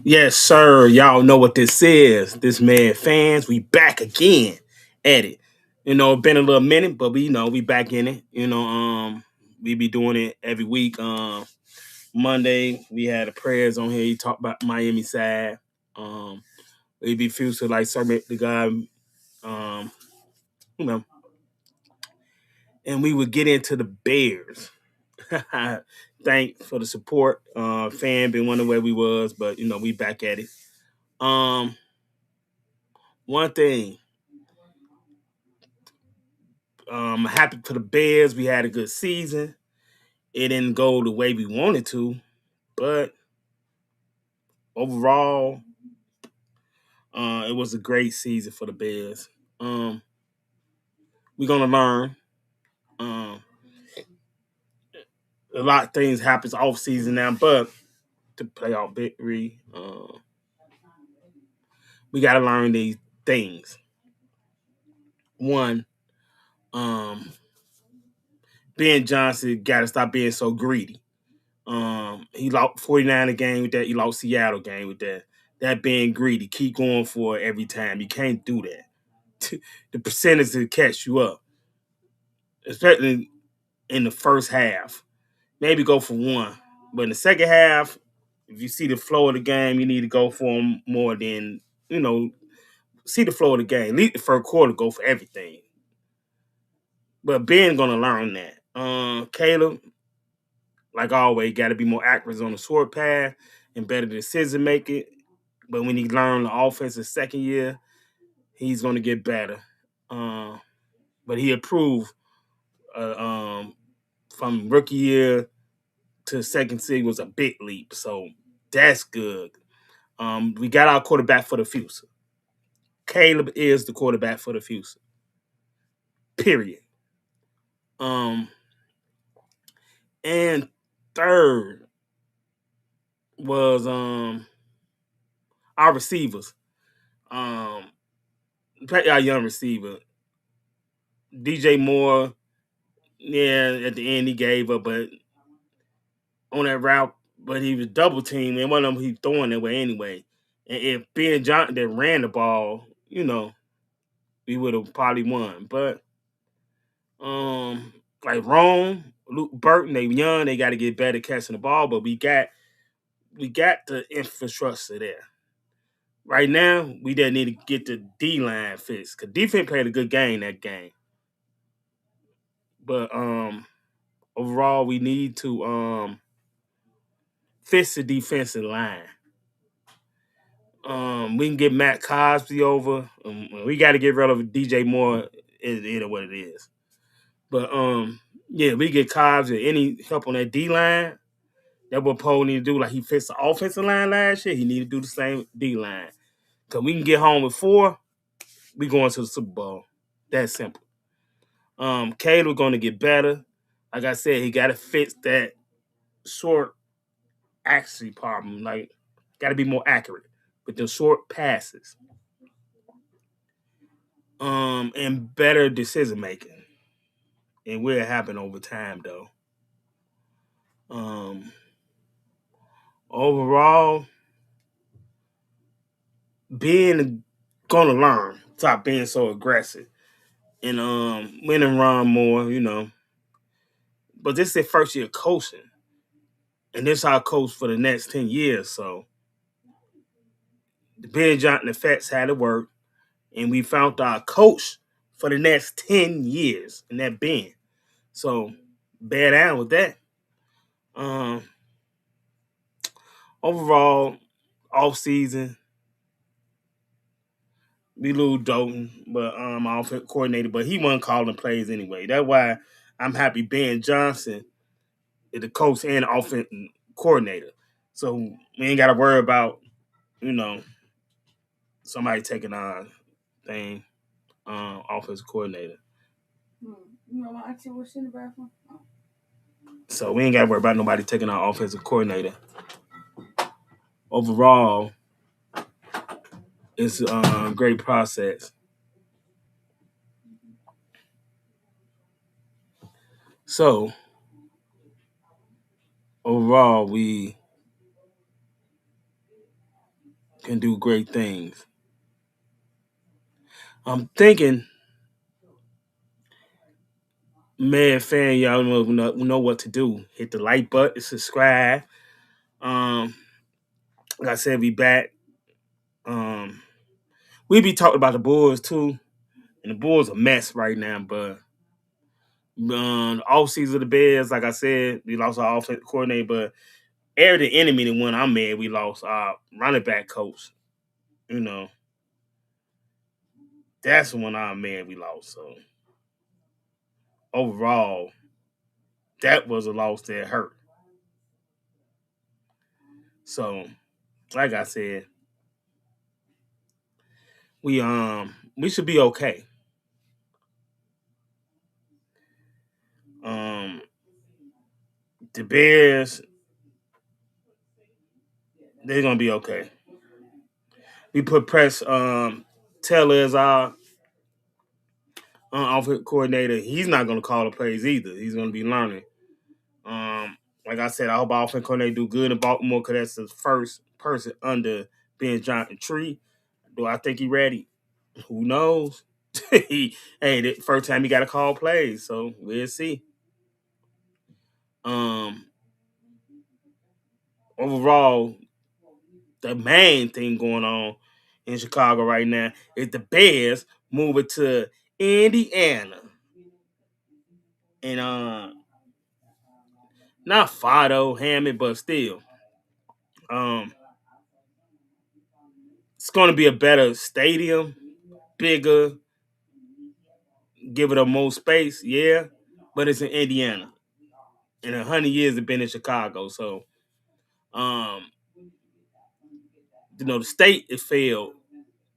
Yes, sir. Y'all know what this is. This man fans, we back again at it. Been a little minute, but we back in it. We be doing it every week. Monday we had the prayers on here. He talked about Miami side. We be fused to like submit the guy. Um, you know, and we would get into the Bears. Thanks for the support. Fan been wondering where we was, but we back at it. Um, One thing. Happy for the Bears. We had a good season. It didn't go the way we wanted to, but overall, it was a great season for the Bears. Um, we're gonna learn. Um, a lot of things happens off season now, but to playoff victory, we gotta learn these things. One, um, Ben Johnson gotta stop being so greedy. He lost 49 a game with that. He lost Seattle game with that. That being greedy, keep going for it every time. You can't do that. The percentage to catch you up, especially in the first half. Maybe go for one, but in the second half, if you see the flow of the game, you need to go for them more than you know. See the flow of the game. Lead the first quarter, go for everything. But Ben gonna learn that. Caleb, like always, got to be more accurate on the short pass and better decision making. But when he learned the offense in second year, he's going to get better. Uh, but he improved from rookie year to second season was a big leap. So that's good. We got our quarterback for the future. Caleb is the quarterback for the future. Period. Um, and third was our receivers. Um, our young receiver, DJ Moore. Yeah, at the end he gave up, but on that route, but he was double teamed, and one of them he throwing that way anyway. And if Ben Johnson that ran the ball, we would have probably won. But like Rome, Luke Burton, they young, they got to get better catching the ball, but we got the infrastructure there. Right now, we just need to get the D line fixed because defense played a good game that game. But overall, we need to fix the defensive line. We can get Matt Cosby over. We got to get rid of DJ Moore. Is what it is. But yeah, we get Cosby. Any help on that D line? That what Poe need to do. Like he fixed the offensive line last year. He need to do the same D line. Cause we can get home with 4. We going to the Super Bowl. That's simple. Caleb going to get better. Like I said, he got to fix that short accuracy problem. Like, got to be more accurate with the short passes. And better decision making. And will happen over time though. Um, Overall, being gonna learn, stop being so aggressive and winning Ron more. But this is their first year coaching, and this our coach for the next 10 years. So the Ben Johnson effects had to work, and we found our coach for the next 10 years, and that Ben. So bear down with that. Um, Overall, off season, we lose Dalton, but our offense coordinator, but he wasn't calling plays anyway. That's why I'm happy Ben Johnson is the coach and the offense coordinator. So we ain't got to worry about you know somebody taking on thing offensive coordinator. So we ain't got to worry about nobody taking our offensive coordinator. Overall, it's a great process. So overall, we can do great things. I'm thinking, man, fan, y'all know what to do. Hit the like button, subscribe. Um, like I said, we back. Um, we be talking about the Bulls too, and the Bulls a mess right now. But off season of the Bears, like I said, we lost our offensive coordinator, but every the enemy the one I'm mad we lost our running back coach. You know, that's the one I'm mad we lost. So overall, that was a loss that hurt. So, like I said, we should be okay. Um, the Bears, they're gonna be okay. We put press Taylor as our offensive coordinator. He's not gonna call the plays either. He's gonna be learning. Like I said, I hope our offensive coordinator do good in Baltimore because that's the first person under Ben Johnson Tree. Do I think he ready? Who knows? The first time he got to call plays, so we'll see. Um, Overall, the main thing going on in Chicago right now is the Bears moving to Indiana, and not Fido Hammond, but still, um, it's going to be a better stadium, bigger, give it a more space, yeah, but it's in Indiana. In 100 years, it's been in Chicago, so um, the state it failed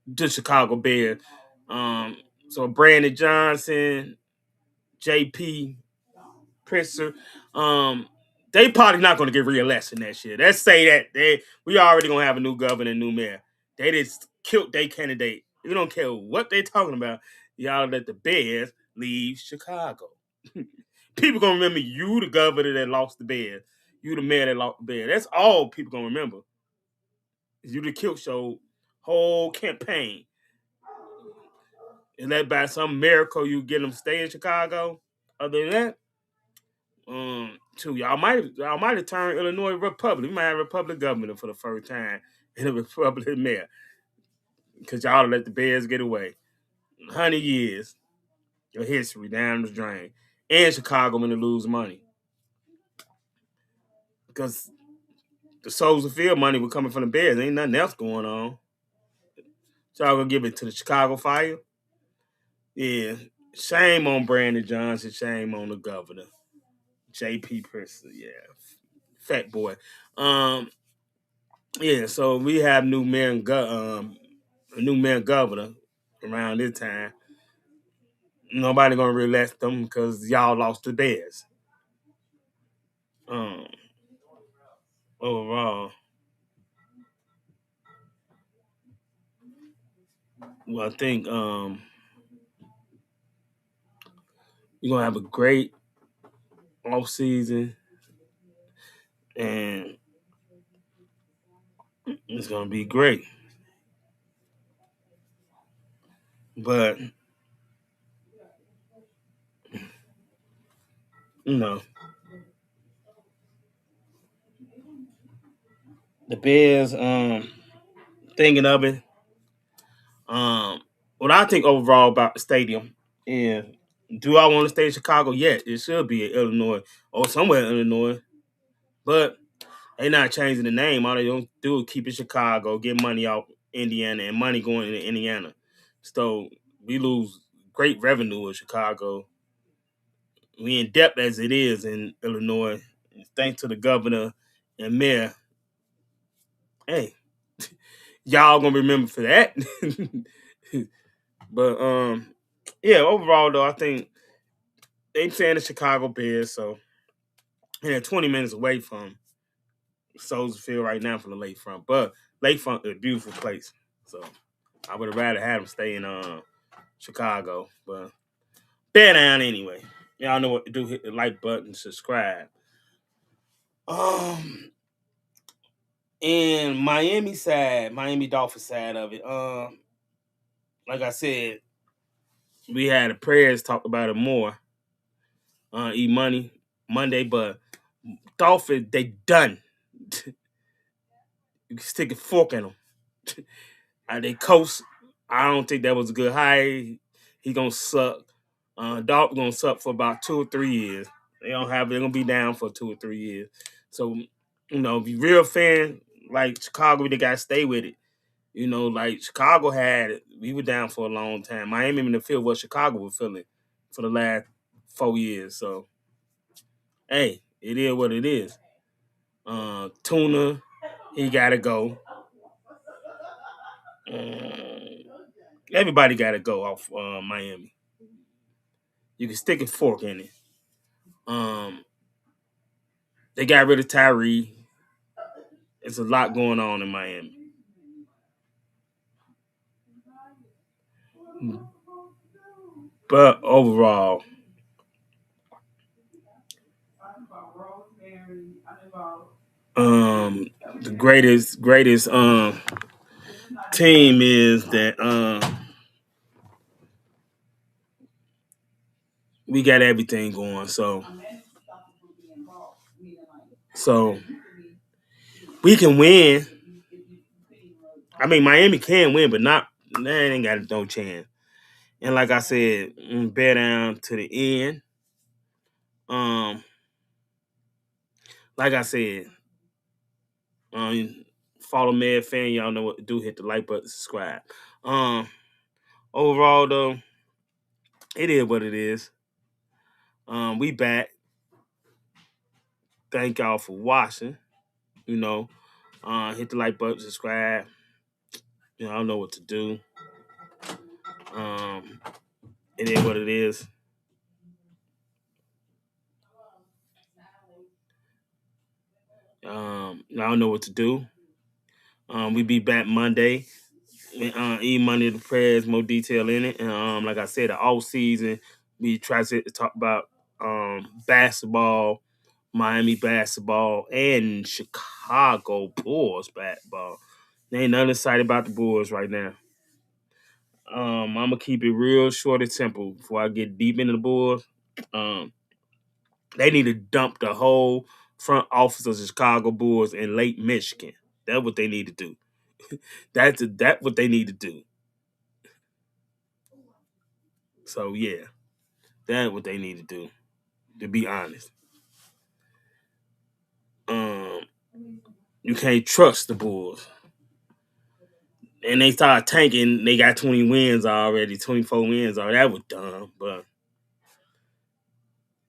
the Chicago Bears. Um, so Brandon Johnson, JP Pritzker, they probably not going to get reelected next year. Let's say that we already going to have a new governor, new mayor. They just killed their candidate. You don't care what they talking about. Y'all let the Bears leave Chicago. People gonna remember you, the governor that lost the Bears. You, the mayor that lost the Bears. That's all people gonna remember. You, the kill show whole campaign. And that by some miracle you get them stay in Chicago. Other than that, too, y'all might have turned Illinois Republic. We might have a Republic governor for the first time and a Republican mayor because y'all let the Bears get away. 100 years of history down the drain, and Chicago going to lose money because the Soldier Field money was coming from the Bears. Ain't nothing else going on. So y'all gonna give it to the Chicago Fire? Yeah. Shame on Brandon Johnson. Shame on the governor, J.P. Pritzker. Yeah, fat boy. Um, yeah. So we have a new mayor and governor around this time. Nobody gonna re-elect them because y'all lost the Bears. Um, Overall, well, I think you're gonna have a great off season, and it's gonna be great. But you know, the Bears, thinking of it, what I think overall about the stadium is, do I want to stay in Chicago? Yes, it should be in Illinois or somewhere in Illinois, but they not changing the name. All they don't do is keep it Chicago, get money out Indiana, and money going into Indiana. So we lose great revenue in Chicago. We in debt as it is in Illinois. Thanks to the governor and mayor. Hey, y'all gonna remember for that. But yeah, overall though, I think they saying the Chicago Bears, so they're 20 minutes away from Soldier Field right now from the lakefront. But lakefront is a beautiful place. So I would have rather had them stay in Chicago. But bear down anyway. Y'all know what to do. Hit the like button, subscribe. Um And Miami side, Miami Dolphins side of it. Like I said, we had the prayers talk about it more. E Money Monday, but Dolphins they done. You can stick a fork in them. They coast. I don't think that was a good hire. He gonna suck. Dolphins gonna suck for about 2 or 3 years. They don't have. They're gonna be down for 2 or 3 years. So if you're real fan like Chicago, they gotta stay with it. Like Chicago had it. We were down for a long time. Miami in the field what Chicago was feeling for the last 4 years. So hey, it is what it is. Tuna, he gotta go. Um, Everybody gotta go off Miami. You can stick a fork in it. Um, they got rid of Tyree. There's a lot going on in Miami. But overall, the greatest team is that we got everything going. So we can win. I mean, Miami can win, but not they ain't got no chance. And like I said, bear down to the end. Um, like I said, follow Mad Fan. Y'all know what to do. Hit the like button, subscribe. Um, Overall though, it is what it is. We back. Thank y'all for watching. You know, hit the like button, subscribe. I don't know what to do. Um, it is what it is. I don't know what to do. We be back Monday. E Money the prayers, more detail in it. And like I said, the off season, we try to talk about basketball, Miami basketball, and Chicago Bulls basketball. There ain't nothing excited about the Bulls right now. I'm gonna keep it real short and simple before I get deep into the Bulls. Um, they need to dump the whole front office of the Chicago Bulls in Lake Michigan. That's what they need to do. That's what they need to do. So yeah, that's what they need to do. To be honest, um, you can't trust the Bulls. And they start tanking. They got 20 wins already, 24 wins already. That was dumb, but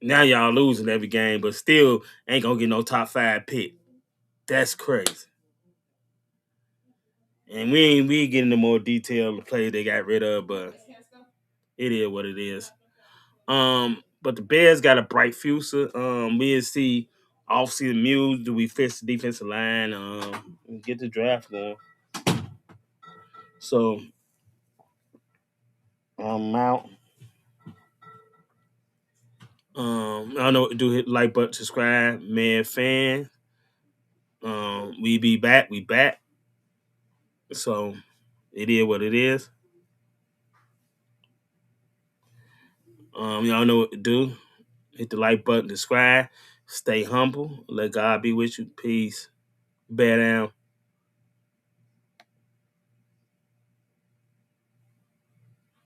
now y'all losing every game, but still ain't gonna get no top 5 pick. That's crazy. And we ain't getting the more detail of the players they got rid of, but it is what it is. But the Bears got a bright future. We'll see offseason moves. Do we fix the defensive line? Get the draft going. So I'm out. I don't know what to do. Hit like button, subscribe, man, fan. We be back. We back. So it is what it is. Y'all know what to do. Hit the like button, subscribe. Stay humble. Let God be with you. Peace. Bear down.